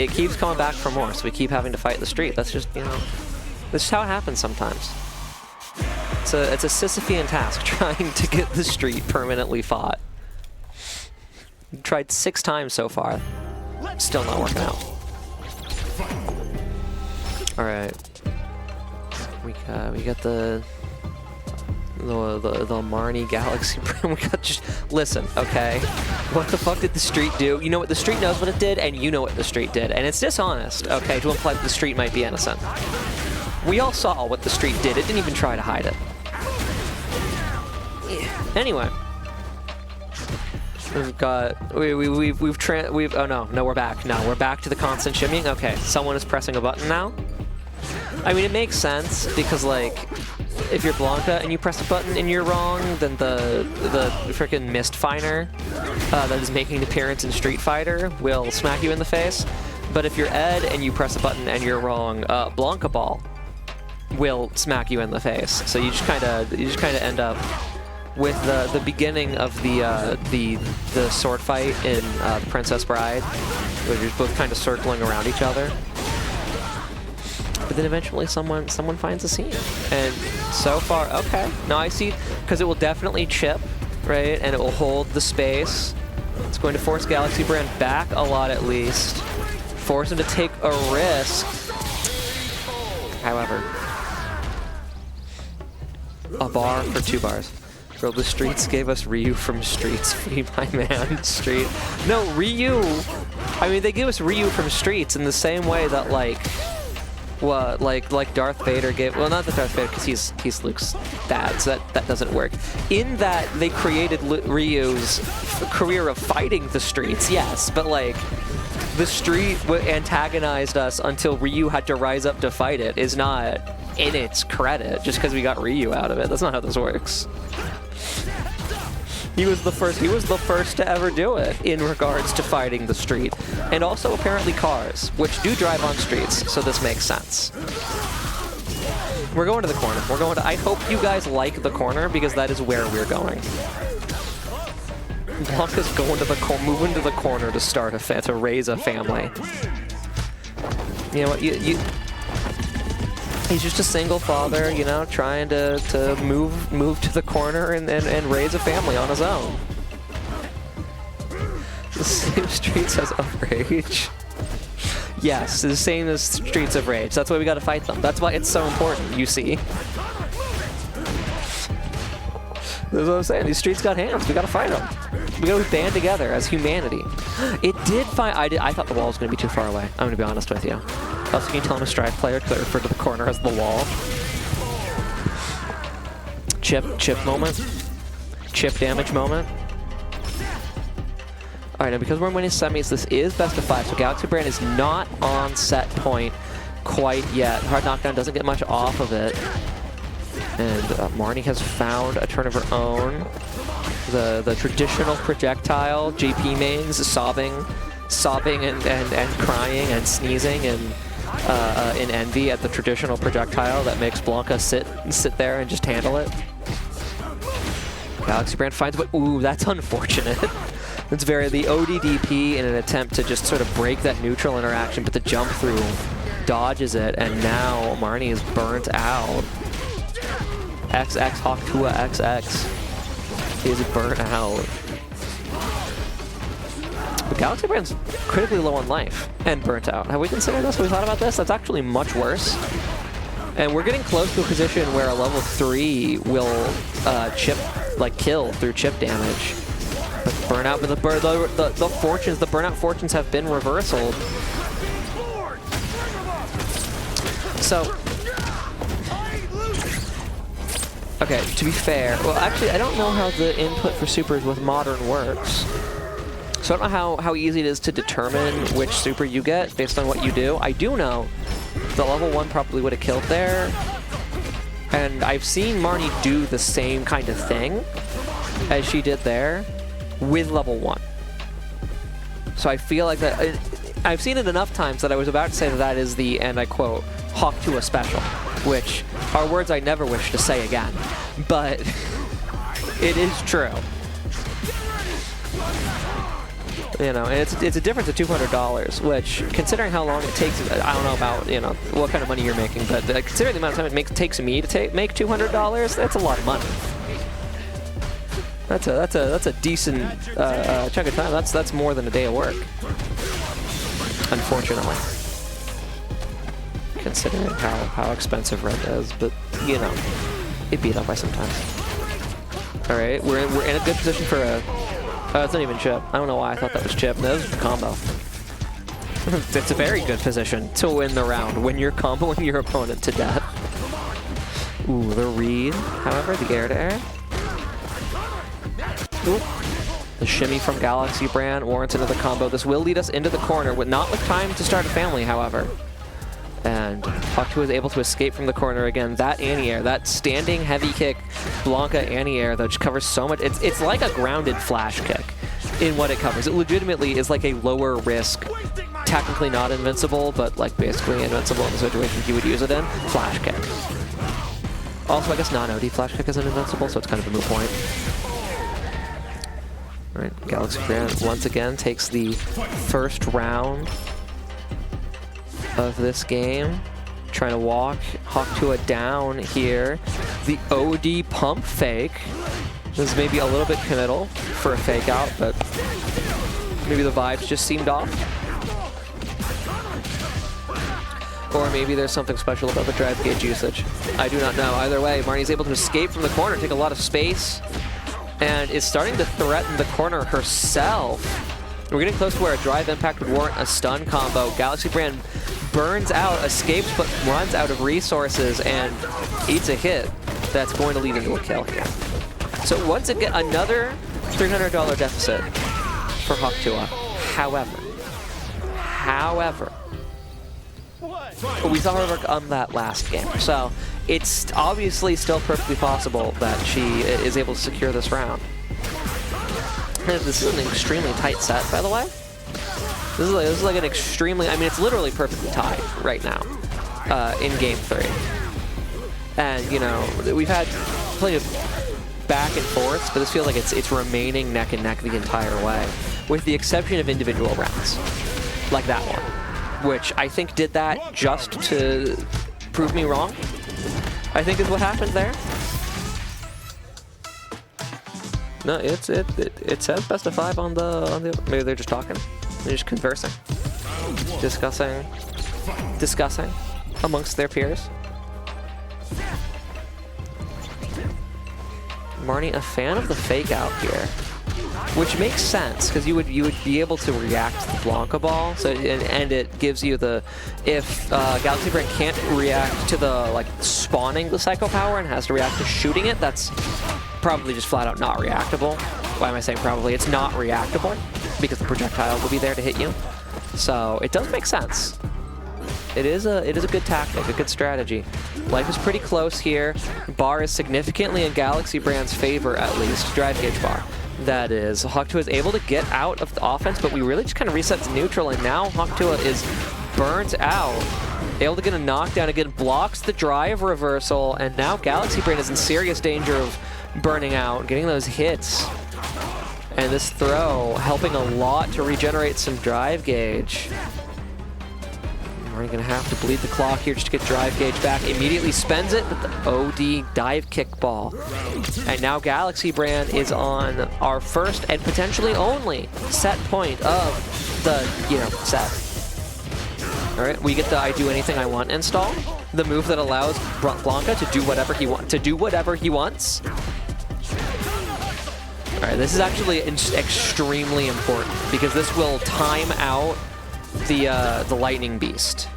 it keeps coming back for more, so we keep having to fight the street. That's just, you know, that's just how it happens sometimes. It's a Sisyphean task trying to get the street permanently fought. Tried 6 times so far. Still not working out. Alright. We got the Marnie GalaxyBrAn. We got just listen, okay? What the fuck did the street do? You know what the street knows what it did, and you know what the street did, and it's dishonest, okay, to imply that the street might be innocent. We all saw what the street did. It didn't even try to hide it. Anyway, we've got we've oh no we're back. No, we're back to the constant shimmying. Okay, someone is pressing a button now. I mean, it makes sense because like if you're Blanka and you press a button and you're wrong, then the freaking Mist Finer that is making an appearance in Street Fighter will smack you in the face. But if you're Ed and you press a button and you're wrong, Blanka Ball will smack you in the face. So you just kind of end up with the beginning of the sword fight in Princess Bride, where you're both kind of circling around each other. But then eventually someone finds a scene, and so far, okay. Now I see, because it will definitely chip, right, and it will hold the space. It's going to force GalaxyBrAn back a lot at least, force him to take a risk. However, a bar for 2 bars. Bro, the streets gave us Ryu from Streets. Free my man, Street. No, Ryu. I mean, they give us Ryu from Streets in the same way that like Darth Vader gave. Well, not the Darth Vader, because he's Luke's dad, so that doesn't work. In that they created Ryu's career of fighting the streets, yes, but like the street antagonized us until Ryu had to rise up to fight it is not in its credit just because we got Ryu out of it. That's not how this works. He was the first to ever do it in regards to fighting the street. And also apparently cars, which do drive on streets, so this makes sense. We're going to the corner. I hope you guys like the corner, because that is where we're going. Blanka's going to the corner, moving to the corner to start to raise a family. You know what, he's just a single father, you know, trying to move to the corner and raise a family on his own. The same streets as Rage. Yes, the same as Streets of Rage. That's why we gotta fight them. That's why it's so important, you see. That's what I'm saying. These streets got hands. We gotta fight them. We gotta band together as humanity. It did find. I thought the wall was gonna be too far away. I'm gonna be honest with you. Also, can you tell I'm a strike player because I refer to the corner as the wall? Chip moment. Chip damage moment. Alright, now because we're winning semis, this is best of 5, so GalaxyBrAn is not on set point quite yet. Hard knockdown doesn't get much off of it. And Marnie has found a turn of her own. The traditional projectile, JP mains sobbing and crying and sneezing and in envy at the traditional projectile that makes Blanka sit there and just handle it. GalaxyBrAn finds what? Ooh, that's unfortunate. It's the ODDP in an attempt to just sort of break that neutral interaction, but the jump through dodges it, and now Marnie is burnt out. XxHawkTuahxX is burnt out. But GalaxyBrAn's critically low on life and burnt out. Have we considered this? Have we thought about this? That's actually much worse. And we're getting close to a position where a level 3 will kill through chip damage. But burnout, but the burnout fortunes have been reversaled. So, okay, to be fair, well, actually, I don't know how the input for supers with modern works. So I don't know how easy it is to determine which super you get based on what you do. I do know the level 1 probably would have killed there. And I've seen Marnie do the same kind of thing as she did there with level 1. So I feel like that, I've seen it enough times that I was about to say that is the, and I quote, Hawk Tuah special, which are words I never wish to say again, but it is true. You know, and it's a difference of $200, which, considering how long it takes, I don't know about, you know, what kind of money you're making, but considering the amount of time it takes me to make $200, that's a lot of money. That's a decent chunk of time. That's more than a day of work, unfortunately, considering how expensive rent is. But you know, it beat up by sometimes. All right, we're in a good position for a. Oh, it's not even chip. I don't know why I thought that was chip. No, this is a combo. It's a very good position to win the round when you're comboing your opponent to death. Ooh, the read. However, the air-to-air. Ooh. The shimmy from GalaxyBrAn warrants another combo. This will lead us into the corner, with not with time to start a family, however. And XxHawkTuah is able to escape from the corner again. That anti-air, that standing heavy kick, Blanka anti-air, that just covers so much. It's like a grounded flash kick in what it covers. It legitimately is like a lower risk, technically not invincible, but like basically invincible in the situation you would use it in, flash kick. Also, I guess non-OD flash kick isn't invincible, so it's kind of a moot point. All right, GalaxyBrAn once again takes the first round of this game, trying to walk XxHawkTuah down here. The OD pump fake. This is maybe a little bit committal for a fake out, but maybe the vibes just seemed off. Or maybe there's something special about the drive gauge usage. I do not know. Either way, Marnie's able to escape from the corner, take a lot of space, and is starting to threaten the corner herself. We're getting close to where a drive impact would warrant a stun combo. GalaxyBrAn burns out, escapes, but runs out of resources and eats a hit that's going to lead into a kill here. So once again, another $300 deficit for XxHawkTuah. However, we saw her work on that last game. So it's obviously still perfectly possible that she is able to secure this round. And this is an extremely tight set, by the way. This is like an extremely, I mean, it's literally perfectly tied right now in Game 3. And, you know, we've had plenty of back and forths, but this feels like it's remaining neck and neck the entire way, with the exception of individual rounds, like that one, which I think did that just to prove me wrong, I think is what happened there. No, it says best of 5 on the maybe they're just talking. They're just conversing. Discussing amongst their peers. Marnie, a fan of the fake out here, which makes sense because you would be able to react to the Blanka ball. So and it gives you the, if GalaxyBrAn can't react to the like spawning the Psycho Power and has to react to shooting it, that's probably just flat out not reactable. Why am I saying probably? It's not reactable because the projectile will be there to hit you. So it does make sense. It is a good tactic, a good strategy. Life is pretty close here. Bar is significantly in GalaxyBrAn's favor, at least. Drive gauge bar. That is. XxHawkTuah is able to get out of the offense, but we really just kind of reset to neutral, and now XxHawkTuah is burnt out. Able to get a knockdown again, blocks the drive reversal, and now GalaxyBrAn is in serious danger of burning out, getting those hits. And this throw helping a lot to regenerate some drive gauge. We're going to have to bleed the clock here just to get drive gauge back. Immediately spends it with the OD dive kick ball. And now GalaxyBrAn is on our first and potentially only set point of the, set. All right, we get the I do anything I want install. The move that allows Blanka to do whatever he wants. All right, this is actually extremely important because this will time out the Lightning Beast.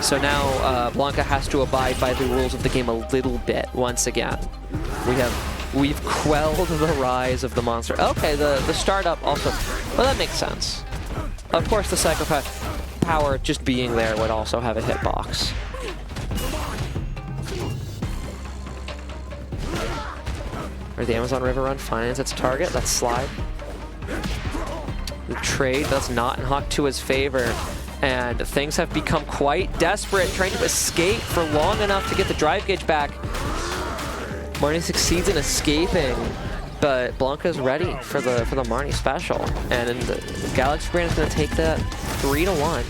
So now Blanka has to abide by the rules of the game a little bit once again. We've quelled the rise of the monster. Okay, the startup also, well, that makes sense. Of course, the Psychopath power just being there would also have a hitbox. Or the Amazon River Run finds its target. That's slide. The trade that's not in XxHawkTuah's favor. And things have become quite desperate, trying to escape for long enough to get the drive gauge back. Marnie succeeds in escaping. But Blanka's ready for the Marnie special, and the GalaxyBrAn is going to take that 3-1.